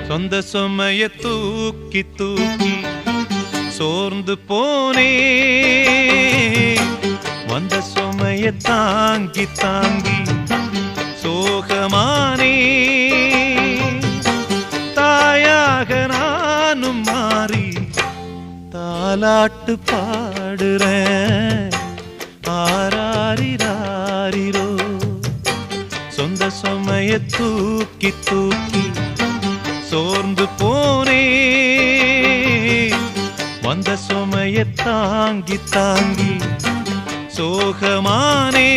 சொந்த சுமைய தூக்கி தூக்கி சோர்ந்து போனே, வந்த சுமைய தாங்கி தாங்கி சோகமானே. தாயாக நானும் மாறி தாலாட்டு பாடுறேன், ஆராரிராரிரோ. சொந்த சுமைய தூக்கி தூக்கி சோர்ந்து போனே, வந்த சுமைய தாங்கி தாங்கி சோகமானே.